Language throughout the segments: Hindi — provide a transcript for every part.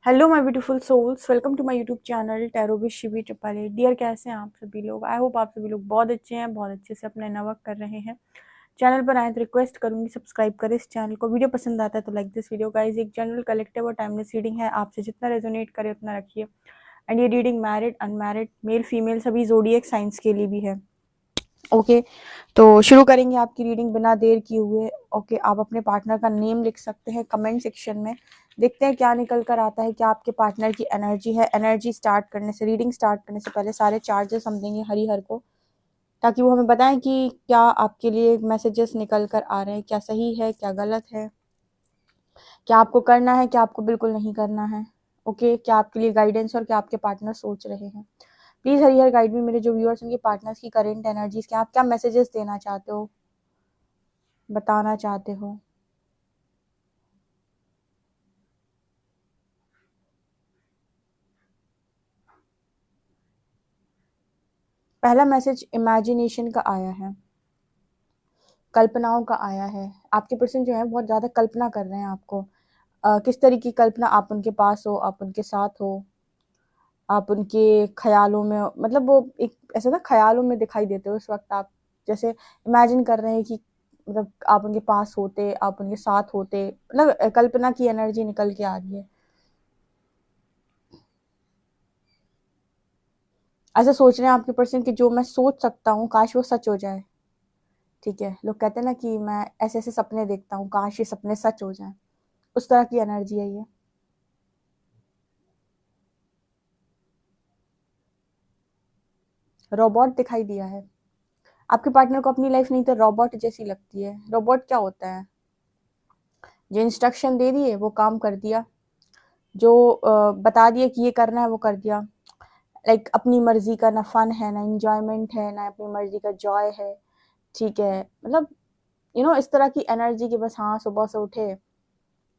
Hello my beautiful souls, welcome to my YouTube channel tarot with Shivi triple. Dear, कैसे हैं आप सभी लोग? आई होप आप सभी लोग बहुत अच्छे हैं, बहुत अच्छे से अपना नवर्क कर रहे हैं। चैनल पर आए तो रिक्वेस्ट करूंगी सब्सक्राइब करें इस चैनल को। वीडियो पसंद आता है तो लाइक दिस वीडियो गाइस। एक जनरल कलेक्टिव और टाइमलेस रीडिंग है, आपसे जितना रेजोनेट करे उतना रखिए। एंड ये reading married, unmarried, male female सभी ज़ोडिएक साइंस के लिए भी है। ओके, तो शुरू करेंगे आपकी रीडिंग बिना देर किए हुए। ओके, आप अपने पार्टनर का नेम लिख सकते हैं कमेंट सेक्शन में। देखते हैं क्या निकल कर आता है, क्या आपके पार्टनर की एनर्जी है। एनर्जी स्टार्ट करने से, रीडिंग स्टार्ट करने से पहले सारे चार्जेस हम देंगे हरिहर को, ताकि वो हमें बताएं कि क्या आपके लिए मैसेजेस निकल कर आ रहे हैं, क्या सही है क्या गलत है, क्या आपको करना है क्या आपको बिल्कुल नहीं करना है। ओके, क्या आपके लिए गाइडेंस और क्या आपके पार्टनर सोच रहे हैं। प्लीज हरिहर गाइड में मेरे जो व्यूअर्स उनके पार्टनर्स की करेंट एनर्जीज, क्या आप क्या मैसेजेस देना चाहते हो, बताना चाहते हो। पहला मैसेज इमेजिनेशन का आया है, कल्पनाओं का आया है। आपके पर्सन जो है बहुत ज्यादा कल्पना कर रहे हैं आपको। किस तरीके की कल्पना? आप उनके पास हो, आप उनके साथ हो, आप उनके ख्यालों में, मतलब वो एक ऐसा ना ख्यालों में दिखाई देते हो उस वक्त। आप जैसे इमेजिन कर रहे हैं कि मतलब आप उनके पास होते, आप उनके साथ होते, मतलब कल्पना की एनर्जी निकल के आ रही है। ऐसा सोच रहे हैं आपके पर्सन कि जो मैं सोच सकता हूँ काश वो सच हो जाए। ठीक है, लोग कहते हैं ना कि मैं ऐसे ऐसे सपने देखता हूँ, काश ये सपने सच हो जाए। उस तरह की एनर्जी है ये। रोबोट दिखाई दिया है आपके पार्टनर को। अपनी लाइफ नहीं तो रोबोट जैसी लगती है। रोबोट क्या होता है? जो इंस्ट्रक्शन दे दिए वो काम कर दिया, जो बता दिया कि ये करना है वो कर दिया। लाइक अपनी मर्जी का ना फन है, ना इंजॉयमेंट है, ना अपनी मर्जी का जॉय है। ठीक है, मतलब इस तरह की एनर्जी की बस हाँ सुबह से उठे,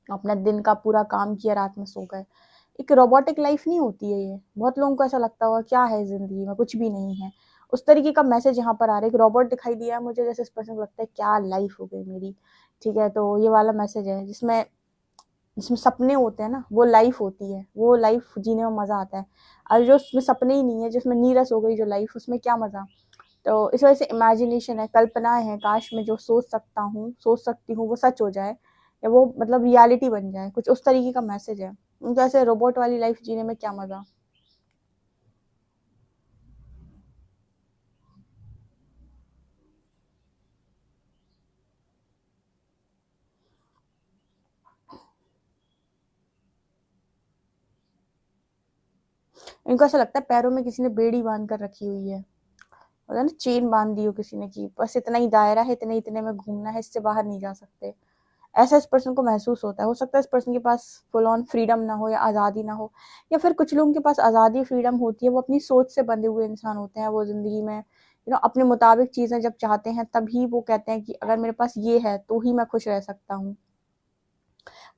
अपना दिन का पूरा काम किया, रात में सो गए। एक रोबोटिक लाइफ नहीं होती है ये। बहुत लोगों को ऐसा लगता होगा क्या है जिंदगी में, कुछ भी नहीं है। उस तरीके का मैसेज यहाँ पर आ रहा है। एक रोबोट दिखाई दिया मुझे, जैसे इस पर्सन को लगता है क्या लाइफ हो गई मेरी। ठीक है, तो ये वाला मैसेज है जिसमें जिसमें सपने होते हैं ना, वो लाइफ होती है। वो लाइफ जीने में मजा आता है। और जो उसमें सपने ही नहीं है, जिसमें नीरस हो गई जो लाइफ, उसमें क्या मजा। तो इस वजह से इमेजिनेशन है, कल्पनाएं हैं, काश मैं जो सोच सकता हूँ सोच सकती हूँ वो सच हो जाए, या वो मतलब रियलिटी बन जाए, कुछ उस तरीके का मैसेज है। तो ऐसे रोबोट वाली लाइफ जीने में क्या मजा। इनको ऐसा लगता है पैरों में किसी ने बेड़ी बांध कर रखी हुई है, होता है ना, चेन बांध दी हो किसी ने, कि बस इतना ही दायरा है, इतने इतने में घूमना है, इससे बाहर नहीं जा सकते। ऐसा इस पर्सन को महसूस होता है। हो सकता है इस पर्सन के पास फुल ऑन फ्रीडम ना हो या आज़ादी ना हो, या फिर कुछ लोगों के पास आज़ादी फ्रीडम होती है, वो अपनी सोच से बंधे हुए इंसान होते हैं। वो जिंदगी में अपने मुताबिक चीजें जब चाहते हैं तभी वो कहते हैं कि अगर मेरे पास ये है तो ही मैं खुश रह सकता हूँ।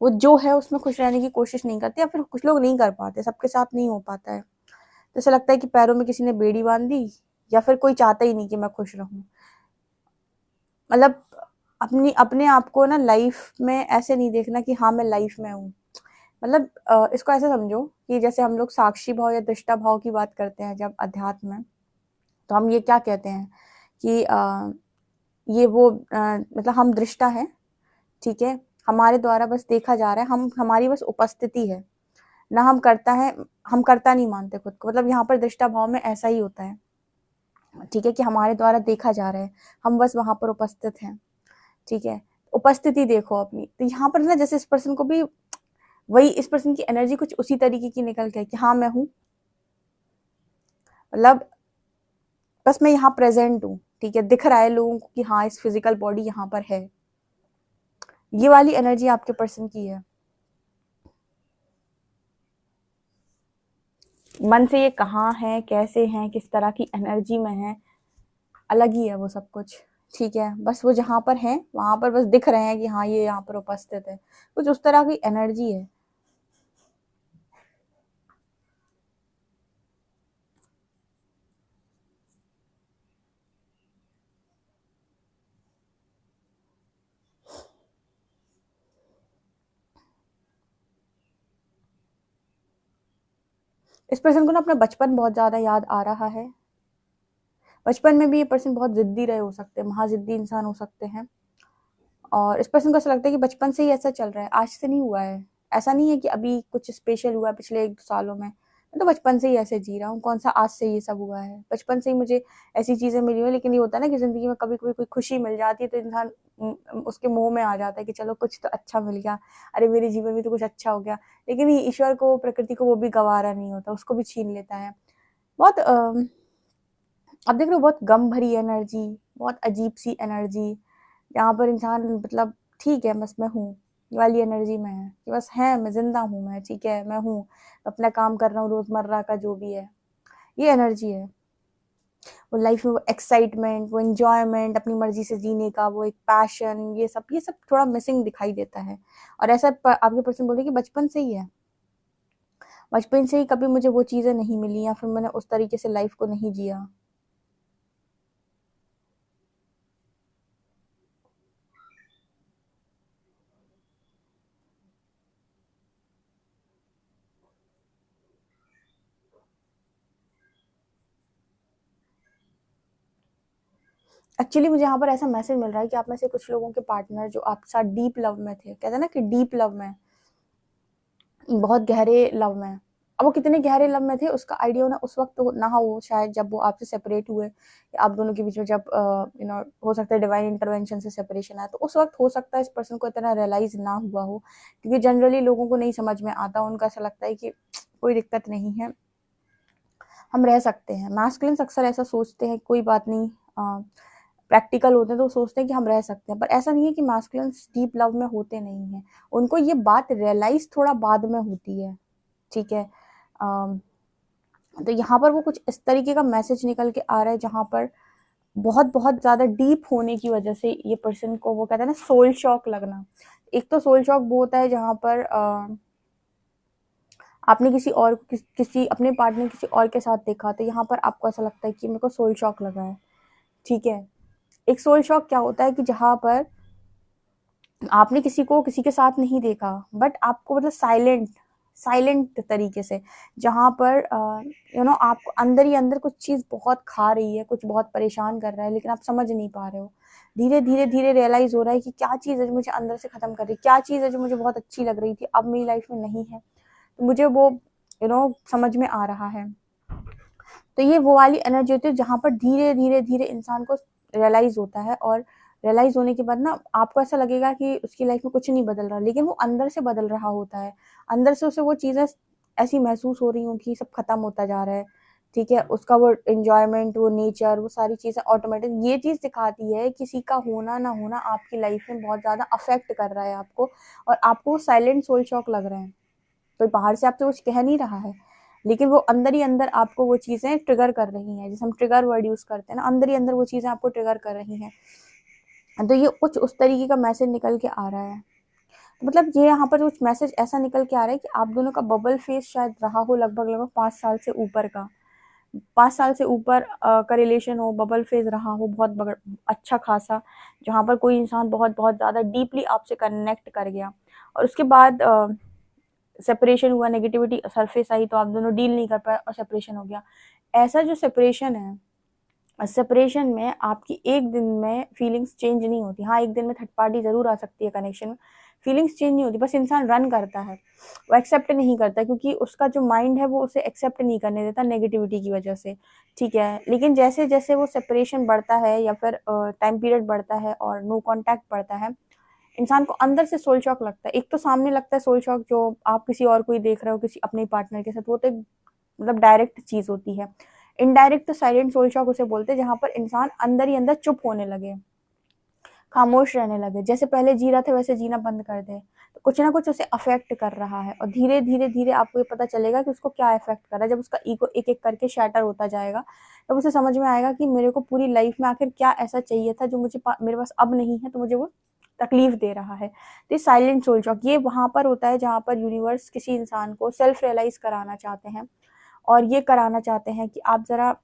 वो जो है उसमें खुश रहने की कोशिश नहीं करते, या फिर कुछ लोग नहीं कर पाते, सबके साथ नहीं हो पाता है। तो ऐसा लगता है कि पैरों में किसी ने बेड़ी बांध दी, या फिर कोई चाहता ही नहीं कि मैं खुश रहूं। मतलब अपनी अपने आप को ना लाइफ में ऐसे नहीं देखना कि हाँ मैं लाइफ में हूँ। मतलब इसको ऐसे समझो कि जैसे हम लोग साक्षी भाव या दृष्टा भाव की बात करते हैं जब अध्यात्म में, तो हम ये क्या कहते हैं कि ये वो मतलब हम दृष्टा हैं। ठीक है, हमारे द्वारा बस देखा जा रहा है, हम हमारी बस उपस्थिति है ना, हम करता है। हम करता नहीं मानते खुद को। मतलब यहाँ पर दृष्टा भाव में ऐसा ही होता है। ठीक है, कि हमारे द्वारा देखा जा रहा है, हम बस वहां पर उपस्थित हैं। ठीक है, उपस्थिति देखो अपनी। तो यहाँ पर ना जैसे इस पर्सन को भी वही, इस पर्सन की एनर्जी कुछ उसी तरीके की निकल के है कि हाँ मैं हूँ, मतलब बस मैं यहाँ प्रेजेंट हूँ। ठीक है, दिख रहा है लोगों को कि हाँ इस फिजिकल बॉडी यहाँ पर है। ये वाली एनर्जी आपके पर्सन की है। मन से ये कहाँ है, कैसे हैं, किस तरह की एनर्जी में है, अलग ही है वो सब कुछ। ठीक है, बस वो जहाँ पर है वहां पर बस दिख रहे हैं कि हाँ ये यहाँ पर उपस्थित है। कुछ उस तरह की एनर्जी है। इस पर्सन को ना अपना बचपन बहुत ज़्यादा याद आ रहा है। बचपन में भी ये पर्सन बहुत ज़िद्दी रहे हो सकते हैं, महाज़िद्दी इंसान हो सकते हैं, और इस पर्सन को ऐसा लगता है कि बचपन से ही ऐसा चल रहा है, आज से नहीं हुआ है। ऐसा नहीं है कि अभी कुछ स्पेशल हुआ है पिछले 1-2 सालों में। मैं तो बचपन से ही ऐसे जी रहा हूँ, कौन-सा आज से ये सब हुआ है। बचपन से ही मुझे ऐसी चीज़ें मिली हुई हैं, लेकिन ये होता है ना कि ज़िंदगी में कभी-कभी कोई खुशी मिल जाती है तो इंसान उसके मोह में आ जाता है कि चलो कुछ तो अच्छा मिल गया, अरे मेरे जीवन में तो कुछ अच्छा हो गया। लेकिन ये ईश्वर को, प्रकृति को वो भी गँवारा नहीं होता, उसको भी छीन लेता है। बहुत आप देख रहे हो, बहुत गम भरी एनर्जी, बहुत अजीब-सी एनर्जी, जहाँ पर इंसान मतलब ठीक है बस मैं हूँ, ये वाली एनर्जी में है कि बस है, मैं ज़िंदा हूँ, मैं ठीक है, मैं हूँ, अपना काम कर रहा हूँ रोज़मर्रा का जो भी है, ये एनर्जी है। वो लाइफ में वो एक्साइटमेंट, वो एन्जॉयमेंट, अपनी मर्ज़ी से जीने का वो एक पैशन, ये सब थोड़ा मिसिंग दिखाई देता है। और ऐसा आपके पर्सन बोले कि बचपन से ही है, बचपन से ही कभी मुझे वो चीज़ें नहीं मिली या फिर मैंने उस तरीके से लाइफ को नहीं जिया। एक्चुअली मुझे यहाँ पर ऐसा मैसेज मिल रहा है कि आप में से कुछ लोगों के पार्टनर जो आपके साथ डीप लव में थे, कहते हैं ना कि डीप लव में, बहुत गहरे लव में, अब वो कितने गहरे लव में थे उसका आइडिया ना उस वक्त तो ना हो शायद जब वो आपसे सेपरेट हुए, या आप दोनों के बीच में जब हो सकता है डिवाइन इंटरवेंशन से सेपरेशन आया, तो उस वक्त हो सकता है इस पर्सन को इतना रियलाइज ना हुआ हो, क्योंकि जनरली लोगों को नहीं समझ में आता, उनका ऐसा लगता है कि कोई दिक्कत नहीं है, हम रह सकते हैं। मैस्कुलिन्स अक्सर ऐसा सोचते हैं, कोई बात नहीं, प्रैक्टिकल होते हैं तो सोचते हैं कि हम रह सकते हैं, पर ऐसा नहीं है कि मैस्कुलिन्स डीप लव में होते नहीं हैं, उनको ये बात रियलाइज थोड़ा बाद में होती है, ठीक है। तो यहाँ पर वो कुछ इस तरीके का मैसेज निकल के आ रहा है जहाँ पर बहुत बहुत ज़्यादा डीप होने की वजह से ये पर्सन को वो कहते हैं ना सोल शॉक लगना। एक तो सोल शॉक वो होता है जहाँ पर आपने किसी और किसी अपने पार्टनर किसी और के साथ देखा, तो यहाँ पर आपको ऐसा लगता है कि मेरे को सोल शॉक लगा है, ठीक है। एक सोल शॉक क्या होता है कि जहाँ पर आपने किसी को किसी के साथ नहीं देखा, बट आपको मतलब साइलेंट तरीके से, जहाँ पर आपको अंदर ही अंदर कुछ चीज़ बहुत खा रही है, कुछ बहुत परेशान कर रहा है, लेकिन आप समझ नहीं पा रहे हो। धीरे धीरे धीरे रियलाइज हो रहा है कि क्या चीज़ है जो मुझे अंदर से ख़त्म कर रही है, क्या चीज़ है जो मुझे बहुत अच्छी लग रही थी अब मेरी लाइफ में नहीं है, तो मुझे वो समझ में आ रहा है। तो ये वो वाली एनर्जी होती है जहाँ पर धीरे धीरे धीरे इंसान को रियलाइज होता है, और रियलाइज होने के बाद ना आपको ऐसा लगेगा कि उसकी लाइफ में कुछ नहीं बदल रहा, लेकिन वो अंदर से बदल रहा होता है। अंदर से उसे वो चीज़ें ऐसी महसूस हो रही हों कि सब खत्म होता जा रहा है, ठीक है। उसका वो एन्जॉयमेंट, वो नेचर, वो सारी चीज़ें ऑटोमेटिक ये चीज़ दिखाती है किसी का होना ना होना आपकी लाइफ में बहुत ज़्यादा अफेक्ट कर रहा है आपको, और आपको साइलेंट सोल शॉक लग रहे हैं। कोई बाहर से आपसे कुछ कह नहीं रहा है, लेकिन वो अंदर ही अंदर आपको वो चीज़ें ट्रिगर कर रही हैं, जैसे हम ट्रिगर वर्ड यूज़ करते हैं ना, अंदर ही अंदर वो चीज़ें आपको ट्रिगर कर रही हैं। तो ये कुछ उस तरीके का मैसेज निकल के आ रहा है। मतलब ये यहाँ पर कुछ मैसेज ऐसा निकल के आ रहा है कि आप दोनों का बबल फेस शायद रहा हो लगभग 5 साल से ऊपर का। 5 साल से ऊपर का रिलेशन हो, बबल फेज रहा हो बहुत अच्छा खासा, जहाँ पर कोई इंसान बहुत ज़्यादा डीपली आपसे कनेक्ट कर गया, और उसके बाद सेपरेशन हुआ, नेगेटिविटी सरफेस आई, तो आप दोनों डील नहीं कर पाए और सेपरेशन हो गया। ऐसा जो सेपरेशन है, सेपरेशन में आपकी एक दिन में फीलिंग्स चेंज नहीं होती। हाँ, एक दिन में थर्ड पार्टी ज़रूर आ सकती है कनेक्शन में, फीलिंग्स चेंज नहीं होती, बस इंसान रन करता है, वो एक्सेप्ट नहीं करता, क्योंकि उसका जो माइंड है वो उसे एक्सेप्ट नहीं करने देता नेगेटिविटी की वजह से, ठीक है। लेकिन जैसे जैसे वो सेपरेशन बढ़ता है या फिर टाइम पीरियड बढ़ता है और नो कॉन्टैक्ट बढ़ता है, इंसान को अंदर से सोल शॉक लगता है। एक तो सामने लगता है सोल शॉक, जो आप किसी और को ही देख रहे हो किसी अपने पार्टनर के साथ, वो तो एक मतलब डायरेक्ट चीज़ होती है। इनडायरेक्ट तो साइलेंट सोल शॉक उसे बोलते हैं, जहाँ पर इंसान अंदर ही अंदर चुप होने लगे, खामोश रहने लगे, जैसे पहले जी रहा था वैसे जीना बंद कर दे, तो कुछ ना कुछ उसे अफेक्ट कर रहा है, और धीरे धीरे धीरे आपको ये पता चलेगा कि उसको क्या अफेक्ट कर रहा है। जब उसका ईगो एक एक करके शैटर होता जाएगा, तब उसे समझ में आएगा कि मेरे को पूरी लाइफ में आखिर क्या ऐसा चाहिए था जो मेरे पास अब नहीं है, तो मुझे वो तकलीफ दे रहा है। तो ये साइलेंट सोल शॉक ये वहाँ पर होता है जहाँ पर यूनिवर्स किसी इंसान को सेल्फ रियलाइज कराना चाहते हैं, और ये कराना चाहते हैं कि आप ज़रा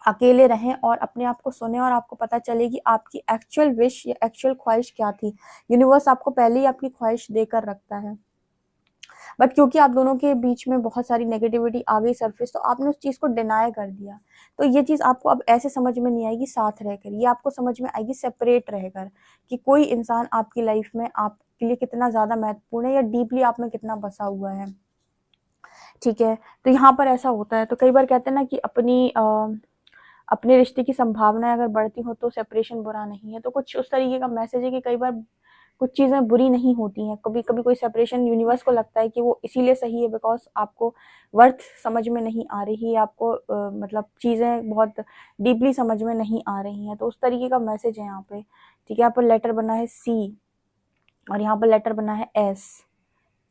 अकेले रहें और अपने आप को सुने, और आपको पता चले कि आपकी एक्चुअल विश या एक्चुअल ख्वाहिश क्या थी। यूनिवर्स आपको पहले ही आपकी ख्वाहिश देकर रखता है। बट क्योंकि आप दोनों के बीच में बहुत सारी नेगेटिविटी आ गई सरफेस, तो आपने उस चीज़ को डिनाई कर दिया। तो ये चीज़ आपको अब ऐसे समझ में नहीं आएगी साथ रहकर, ये आपको समझ में आएगी सेपरेट रहकर, कि कोई इंसान आपकी लाइफ में आपके लिए कितना ज़्यादा महत्वपूर्ण है या डीपली आप में कितना बसा हुआ है। ठीक है, तो यहाँ पर ऐसा होता है। तो कई बार कहते हैं ना कि अपने रिश्ते की संभावनाएं अगर बढ़ती हो तो सेपरेशन बुरा नहीं है। तो कुछ उस तरीके का मैसेज है कि कई बार कुछ चीज़ें बुरी नहीं होती हैं। कभी कभी कोई सेपरेशन यूनिवर्स को लगता है कि वो इसीलिए सही है बिकॉज आपको वर्थ समझ में नहीं आ रही है, आपको मतलब चीज़ें बहुत डीपली समझ में नहीं आ रही हैं। तो उस तरीके का मैसेज है यहाँ पे। ठीक है, यहाँ पर लेटर बना है सी और यहाँ पर लेटर बना है एस।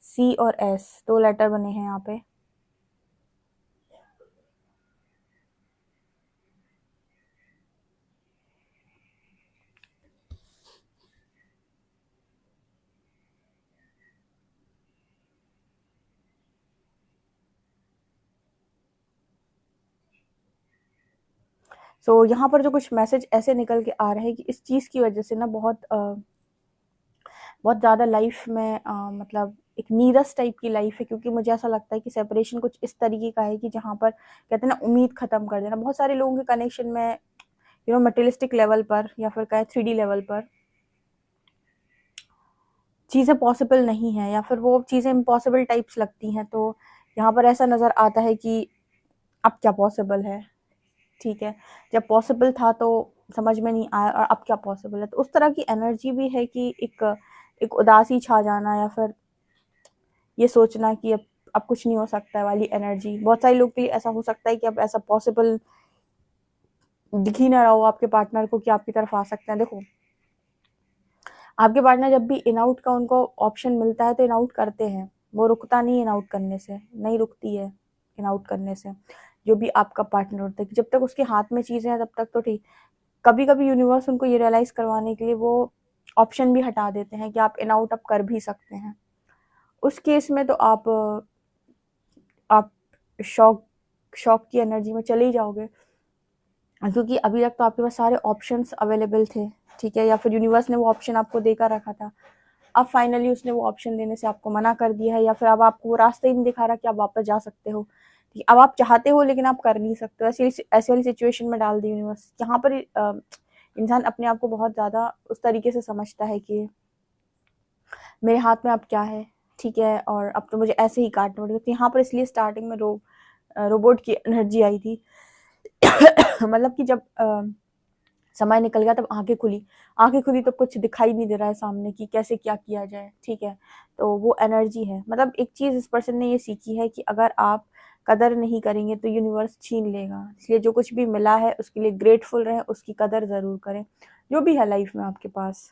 सी और एस दो लेटर बने हैं यहाँ पे। सो यहाँ पर जो कुछ मैसेज ऐसे निकल के आ रहे हैं कि इस चीज़ की वजह से ना बहुत ज़्यादा लाइफ में मतलब एक नीरस टाइप की लाइफ है, क्योंकि मुझे ऐसा लगता है कि सेपरेशन कुछ इस तरीके का है कि जहाँ पर कहते हैं ना उम्मीद खत्म कर देना। बहुत सारे लोगों के कनेक्शन में मटेरियलिस्टिक लेवल पर या फिर कहें 3D लेवल पर चीज़ें पॉसिबल नहीं है या फिर वो चीज़ें इम्पॉसिबल टाइप्स लगती हैं। तो यहाँ पर ऐसा नज़र आता है कि अब क्या पॉसिबल है। ठीक है, जब पॉसिबल था तो समझ में नहीं आया और अब क्या पॉसिबल है। तो उस तरह की एनर्जी भी है कि एक उदासी छा जाना या फिर ये सोचना कि अब कुछ नहीं हो सकता है वाली एनर्जी। बहुत सारे लोग के लिए ऐसा हो सकता है कि अब ऐसा पॉसिबल दिख ही ना रहा हो आपके पार्टनर को कि आपकी तरफ आ सकते हैं। देखो, आपके पार्टनर जब भी इन आउट का उनको ऑप्शन मिलता है तो इन आउट करते हैं, वो रुकता नहीं इन आउट करने से, नहीं रुकती है इन आउट करने से जो भी आपका पार्टनर होता है। जब तक उसके हाथ में चीज़ें हैं तब तक तो ठीक। कभी कभी यूनिवर्स उनको ये रियलाइज़ करवाने के लिए वो ऑप्शन भी हटा देते हैं कि आप इन आउट अब कर भी सकते हैं। उस केस में तो आप शॉक शॉक की एनर्जी में चले ही जाओगे, क्योंकि अभी तक तो आपके पास सारे ऑप्शंस अवेलेबल थे। ठीक है, या फिर यूनिवर्स ने वो ऑप्शन आपको देकर रखा था, अब फाइनली उसने वो ऑप्शन देने से आपको मना कर दिया है या फिर अब आपको वो रास्ता ही नहीं दिखा रहा कि आप वापस जा सकते हो। ठीक, अब आप चाहते हो लेकिन आप कर नहीं सकते हो। ऐसी वाली सिचुएशन में डाल दी यूनिवर्स। यहाँ पर इंसान अपने आप को बहुत ज़्यादा उस तरीके से समझता है कि मेरे हाथ में अब क्या है। ठीक है, और अब तो मुझे ऐसे ही काटना पड़ेगा। तो यहाँ पर इसलिए स्टार्टिंग में रोबोट की एनर्जी आई थी। मतलब कि जब समय निकल गया तब आंखें खुली तो कुछ दिखाई नहीं दे रहा है सामने कि कैसे क्या किया जाए। ठीक है, तो वो एनर्जी है। मतलब एक चीज़ इस पर्सन ने ये सीखी है कि अगर आप कदर नहीं करेंगे तो यूनिवर्स छीन लेगा। इसलिए जो कुछ भी मिला है उसके लिए ग्रेटफुल रहें, उसकी कदर ज़रूर करें, जो भी है लाइफ में आपके पास।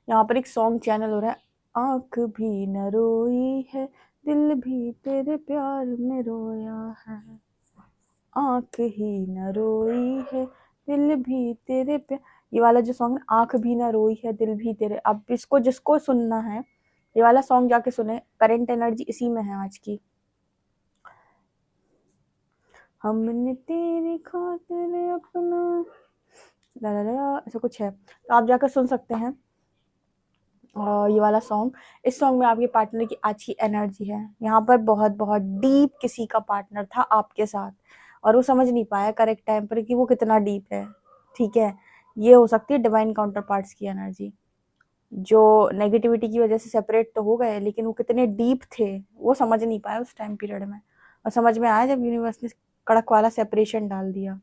यहाँ पर एक सॉन्ग चैनल हो रहा है, आंख भी न रोई है, दिल भी तेरे प्यार में रोया है, आंख ही न रोई है, दिल भी तेरे प्यार। ये वाला जो सॉन्ग है, आंख भी न रोई है दिल भी तेरे, अब इसको जिसको सुनना है ये वाला सॉन्ग जाके सुने। करंट एनर्जी इसी में है आज की। हमने तेरी खातिर अपना ला ला ला ऐसा कुछ है, तो आप जाकर सुन सकते हैं। ये वाला सॉन्ग, इस सॉन्ग में आपके पार्टनर की आज की एनर्जी है। यहाँ पर बहुत बहुत डीप किसी का पार्टनर था आपके साथ और वो समझ नहीं पाया करेक्ट टाइम पर कि वो कितना डीप है। ठीक है, ये हो सकती है डिवाइन काउंटर पार्ट्स की एनर्जी, जो नेगेटिविटी की वजह से सेपरेट तो हो गए लेकिन वो कितने डीप थे वो समझ नहीं पाया उस टाइम पीरियड में, और समझ में आया जब यूनिवर्स ने कड़क वाला सेपरेशन डाल दिया।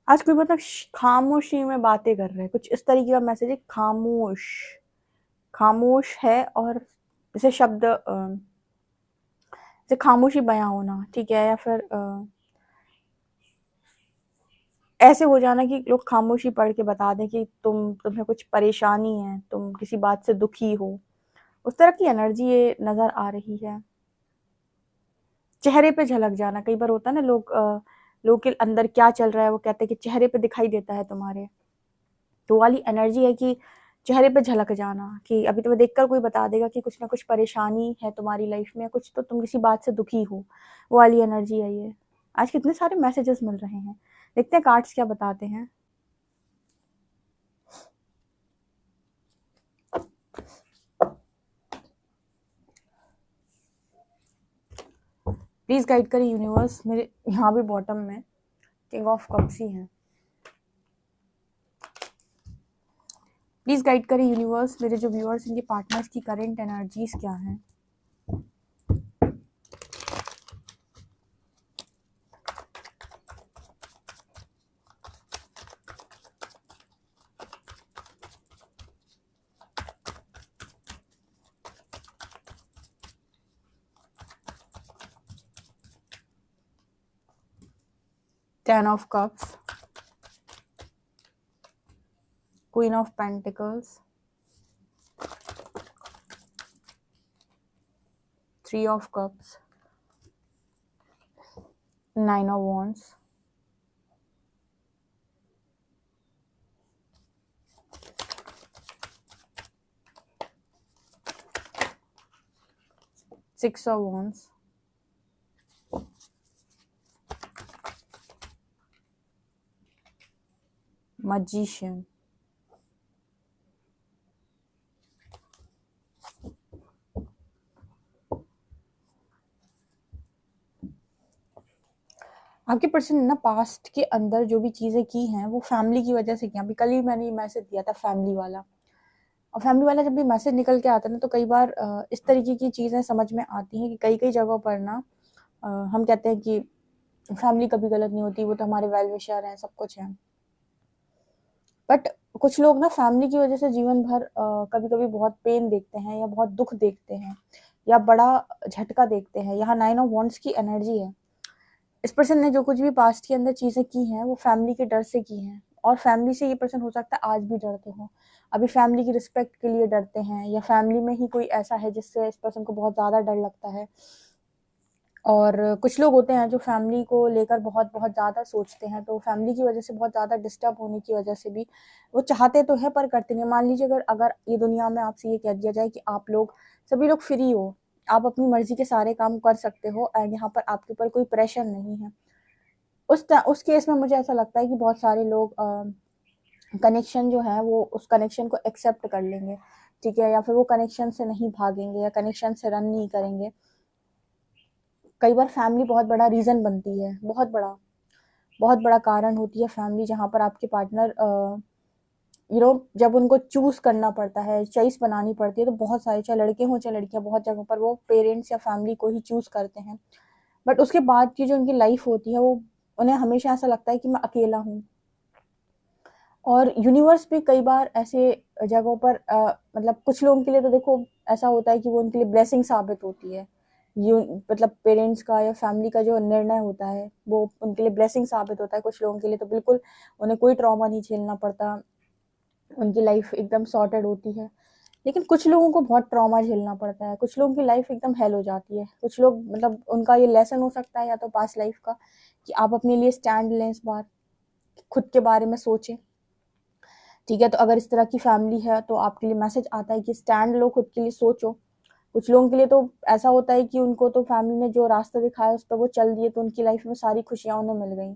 आज कोई मतलब खामोशी में बातें कर रहे हैं, कुछ इस तरीके का मैसेज है। खामोश, खामोश है, और जैसे शब्द जैसे खामोशी बयां होना, ठीक है, या फिर ऐसे हो जाना कि लोग खामोशी पढ़ के बता दें कि तुम्हें कुछ परेशानी है, तुम किसी बात से दुखी हो, उस तरह की एनर्जी ये नजर आ रही है। चेहरे पे झलक जाना, कई बार होता है ना, लोग के अंदर क्या चल रहा है वो कहते हैं कि चेहरे पे दिखाई देता है तुम्हारे, तो वाली एनर्जी है कि चेहरे पे झलक जाना, कि अभी तुम्हें देखकर कोई बता देगा कि कुछ ना कुछ परेशानी है तुम्हारी लाइफ में, कुछ तो तुम किसी बात से दुखी हो, वो वाली एनर्जी है ये। आज कितने सारे मैसेजेस मिल रहे हैं, देखते हैं कार्ड्स क्या बताते हैं। प्लीज गाइड करें यूनिवर्स, मेरे यहाँ भी बॉटम में किंग ऑफ कप्स ही हैं। प्लीज गाइड करें यूनिवर्स, मेरे जो व्यूअर्स इनके पार्टनर्स की करंट एनर्जीज क्या हैं। Ten of Cups, Queen of Pentacles, Three of Cups, Nine of Wands, Six of Wands, Magician, आपके पर्सन ने ना पास्ट के अंदर जो भी चीज़ें की हैं वो फैमिली की वजह से की। अभी कल ही मैंने ये मैसेज दिया था फैमिली वाला, और फैमिली वाला जब भी मैसेज निकल के आता है ना, तो कई बार इस तरीके की चीज़ें समझ में आती हैं कि कई कई जगहों पर ना हम कहते हैं कि फैमिली कभी गलत नहीं होती, वो तो हमारे वेल विशर हैं, सब कुछ है। बट कुछ लोग ना फैमिली की वजह से जीवन भर कभी कभी बहुत पेन देखते हैं, या बहुत दुख देखते हैं, या बड़ा झटका देखते हैं। यहाँ नाइन ऑफ वॉन्ड्स की एनर्जी है। इस पर्सन ने जो कुछ भी पास्ट के अंदर चीजें की हैं वो फैमिली के डर से की हैं, और फैमिली से ये पर्सन हो सकता है आज भी डरते हो, अभी फैमिली की रिस्पेक्ट के लिए डरते हैं, या फैमिली में ही कोई ऐसा है जिससे इस पर्सन को बहुत ज्यादा डर लगता है। और कुछ लोग होते हैं जो फैमिली को लेकर बहुत बहुत ज़्यादा सोचते हैं, तो फैमिली की वजह से बहुत ज़्यादा डिस्टर्ब होने की वजह से भी वो चाहते तो है पर करते नहीं। मान लीजिए अगर अगर ये दुनिया में आपसे ये कह दिया जाए कि आप लोग सभी लोग फ्री हो, आप अपनी मर्जी के सारे काम कर सकते हो, एंड यहाँ पर आपके ऊपर कोई प्रेशर नहीं है, उस केस में मुझे ऐसा लगता है कि बहुत सारे लोग कनेक्शन जो है वो उस कनेक्शन को एक्सेप्ट कर लेंगे, ठीक है, या फिर वो कनेक्शन से नहीं भागेंगे, या कनेक्शन से रन नहीं करेंगे। कई बार फैमिली बहुत बड़ा रीज़न बनती है, बहुत बड़ा कारण होती है फैमिली, जहाँ पर आपके पार्टनर जब उनको चूज़ करना पड़ता है, चॉइस बनानी पड़ती है, तो बहुत सारे, चाहे लड़के हों चाहे लड़कियाँ, बहुत जगहों पर वो पेरेंट्स या फैमिली को ही चूज़ करते हैं। बट उसके बाद की जो उनकी लाइफ होती है वो उन्हें हमेशा ऐसा लगता है कि मैं अकेला हूँ। और यूनिवर्स भी कई बार ऐसे जगहों पर मतलब कुछ लोगों के लिए तो देखो ऐसा होता है कि वो उनके लिए ब्लेसिंग साबित होती है, मतलब पेरेंट्स का या फैमिली का जो निर्णय होता है वो उनके लिए ब्लेसिंग साबित होता है। कुछ लोगों के लिए तो बिल्कुल उन्हें कोई ट्रॉमा नहीं झेलना पड़ता, उनकी लाइफ एकदम सॉर्टेड होती है। लेकिन कुछ लोगों को बहुत ट्रॉमा झेलना पड़ता है, कुछ लोगों की लाइफ एकदम हेल हो जाती है। कुछ लोग मतलब उनका ये लेसन हो सकता है या तो पास्ट लाइफ का, कि आप अपने लिए स्टैंड लें, इस बार खुद के बारे में सोचें, ठीक है। तो अगर इस तरह की फैमिली है तो आपके लिए मैसेज आता है कि स्टैंड लो, खुद के लिए सोचो। कुछ लोगों के लिए तो ऐसा होता है कि उनको तो फैमिली ने जो रास्ता दिखाया उस पर वो चल दिए, तो उनकी लाइफ में सारी खुशियां उन्हें मिल गई।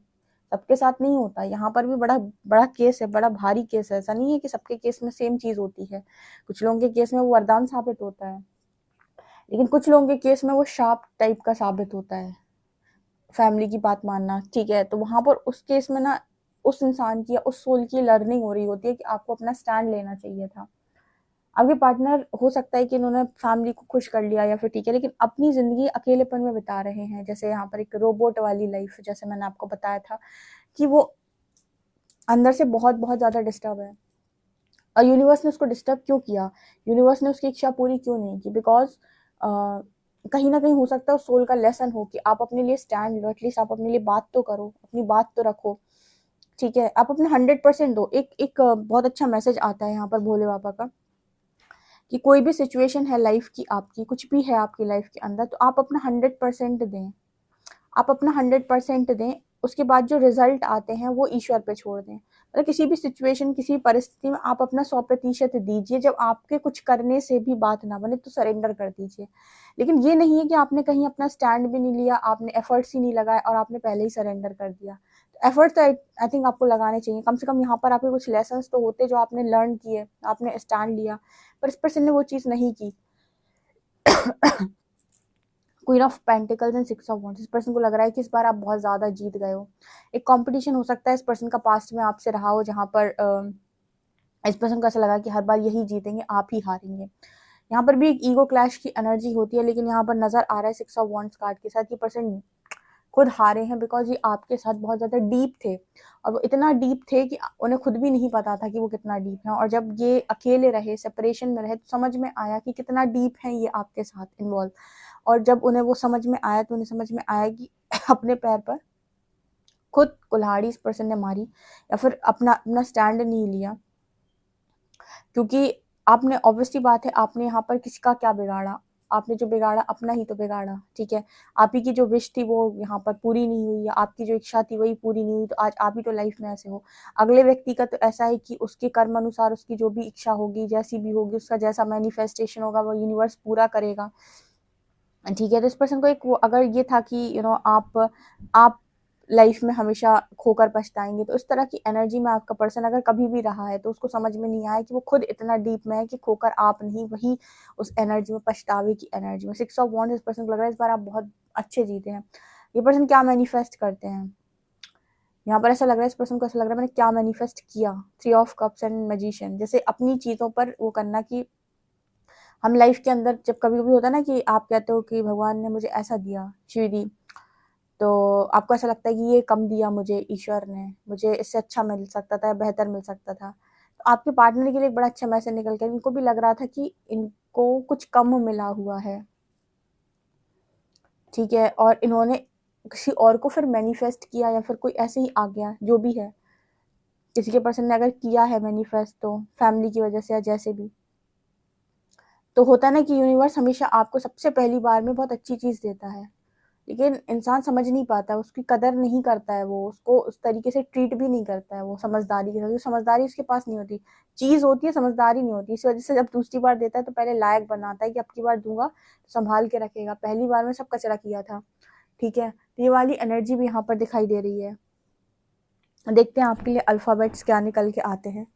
सबके साथ नहीं होता, यहाँ पर भी बड़ा बड़ा केस है, बड़ा भारी केस है। ऐसा नहीं है कि सबके केस में सेम चीज होती है, कुछ लोगों के केस में वो वरदान साबित होता है, लेकिन कुछ लोगों के केस में वो शार्प टाइप का साबित होता है, फैमिली की बात मानना, ठीक है। तो वहां पर उस केस में ना उस इंसान की या उस सोल की लर्निंग हो रही होती है कि आपको अपना स्टैंड लेना चाहिए था। आपके पार्टनर हो सकता है कि इन्होंने फैमिली को खुश कर लिया या फिर ठीक है, लेकिन अपनी जिंदगी अकेलेपन में बिता रहे हैं। जैसे यहाँ पर एक रोबोट वाली लाइफ, जैसे मैंने आपको बताया था कि वो अंदर से बहुत बहुत ज़्यादा डिस्टर्ब है। और यूनिवर्स ने उसको डिस्टर्ब क्यों किया, यूनिवर्स ने उसकी इच्छा पूरी क्यों नहीं की? बिकॉज कहीं ना कहीं हो सकता है उस सोल का लेसन हो कि आप अपने लिए स्टैंड लो, एटलीस्ट आप अपने लिए बात तो करो, अपनी बात तो रखो, ठीक है, आप अपने 100% दो। एक बहुत अच्छा मैसेज आता है यहाँ पर भोले बाबा का कि कोई भी सिचुएशन है लाइफ की, आपकी कुछ भी है आपकी लाइफ के अंदर, तो आप अपना 100% दें, आप अपना 100% दें। उसके बाद जो रिजल्ट आते हैं वो ईश्वर पे छोड़ दें। मतलब किसी भी सिचुएशन, किसी भी परिस्थिति में आप अपना 100% दीजिए। जब आपके कुछ करने से भी बात ना बने तो सरेंडर कर दीजिए। लेकिन ये नहीं है कि आपने कहीं अपना स्टैंड भी नहीं लिया, आपने एफर्ट्स ही नहीं लगाए और आपने पहले ही सरेंडर कर दिया। तो एफर्ट तो आई थिंक आपको लगाने चाहिए। कम से कम यहाँ पर आपके कुछ लेसन्स तो होते जो आपने लर्न किए, आपने स्टैंड लिया, पर इस पर्सन ने वो चीज़ नहीं की। Queen of pentacles and 6 of wands, इस पर्सन को लग रहा है कि इस बार आप बहुत ज़्यादा जीत गए हो। एक कंपटीशन हो सकता है इस पर्सन का पास्ट में आपसे रहा हो, जहाँ पर इस पर्सन को ऐसा लगा कि हर बार यही जीतेंगे, आप ही हारेंगे। यहाँ पर भी एक ईगो क्लैश की एनर्जी होती है, लेकिन यहाँ पर नजर आ रहा है 6 ऑफ वांड्स कार्ड के साथ ये पर्सन खुद हारे हैं बिकॉज ये आपके साथ बहुत ज़्यादा डीप थे। और वो इतना डीप थे कि उन्हें खुद भी नहीं पता था कि वो कितना डीप है। और जब ये अकेले रहे, सेपरेशन में रहे, तो समझ में आया कि कितना डीप है ये आपके साथ इन्वॉल्व। और जब उन्हें वो समझ में आया तो उन्हें समझ में आया कि अपने पैर पर खुद कुल्हाड़ी इस पर्सन ने मारी, या फिर अपना अपना स्टैंड नहीं लिया। क्योंकि आपने, ऑब्वियसली बात है, आपने यहाँ पर किसी का क्या बिगाड़ा? आपने जो बिगाड़ा अपना ही तो बिगाड़ा, ठीक है। आप ही की जो विश थी वो यहाँ पर पूरी नहीं हुई, या आपकी जो इच्छा थी वही पूरी नहीं हुई, तो आज आप ही तो लाइफ में ऐसे हो। अगले व्यक्ति का तो ऐसा है कि उसके कर्म अनुसार उसकी जो भी इच्छा होगी, जैसी भी होगी, उसका जैसा मैनिफेस्टेशन होगा वो यूनिवर्स पूरा करेगा, ठीक है। तो इस पर्सन को एक वो अगर ये था कि आप लाइफ में हमेशा खोकर पछताएंगे, तो इस तरह की एनर्जी में आपका पर्सन अगर कभी भी रहा है तो उसको समझ में नहीं आया कि वो खुद इतना डीप में है कि खोकर आप नहीं, वही उस एनर्जी में, पछतावे की एनर्जी में। 6 ऑफ वांड्स, इस पर्सन को लग रहा है इस बार आप बहुत अच्छे जीते हैं। ये पर्सन क्या मैनिफेस्ट करते हैं, यहाँ पर ऐसा लग रहा है, इस पर्सन को ऐसा लग रहा है मैंने क्या मैनिफेस्ट किया। 3 ऑफ कप्स एंड मैजिशियन, जैसे अपनी चीज़ों पर वो करना कि हम लाइफ के अंदर जब कभी कभी होता है ना कि आप कहते हो कि भगवान ने मुझे ऐसा दिया, चीज़ दी, तो आपको ऐसा लगता है कि ये कम दिया मुझे ईश्वर ने, मुझे इससे अच्छा मिल सकता था, बेहतर मिल सकता था। तो आपके पार्टनर के लिए एक बड़ा अच्छा मैसेज निकल के, इनको भी लग रहा था कि इनको कुछ कम मिला हुआ है, ठीक है। और इन्होंने किसी और को फिर मैनिफेस्ट किया, या फिर कोई ऐसे ही आ गया, जो भी है। किसी के पर्सन ने अगर किया है मैनिफेस्ट, तो फैमिली की वजह से या जैसे भी, तो होता है ना कि यूनिवर्स हमेशा आपको सबसे पहली बार में बहुत अच्छी चीज़ देता है, लेकिन इंसान समझ नहीं पाता, उसकी कदर नहीं करता है, वो उसको उस तरीके से ट्रीट भी नहीं करता है, वो समझदारी के साथ, समझदारी उसके पास नहीं होती। चीज़ होती है, समझदारी नहीं होती। इस वजह से जब दूसरी बार देता है तो पहले लायक बनाता है कि अब की बार दूंगा तो संभाल के रखेगा, पहली बार में सब कचरा किया था, ठीक है। तो ये वाली एनर्जी भी यहाँ पर दिखाई दे रही है। देखते हैं आपके लिए अल्फ़ाबेट्स क्या निकल के आते हैं।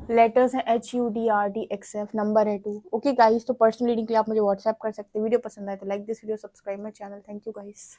लेटर्स हैं HUDRDXF, नंबर है 2। ओके गाइस, तो पर्सनल रीडिंग के लिए आप मुझे व्हाट्सएप कर सकते हैं। वीडियो पसंद आए तो like this video, subscribe my channel. Thank you guys.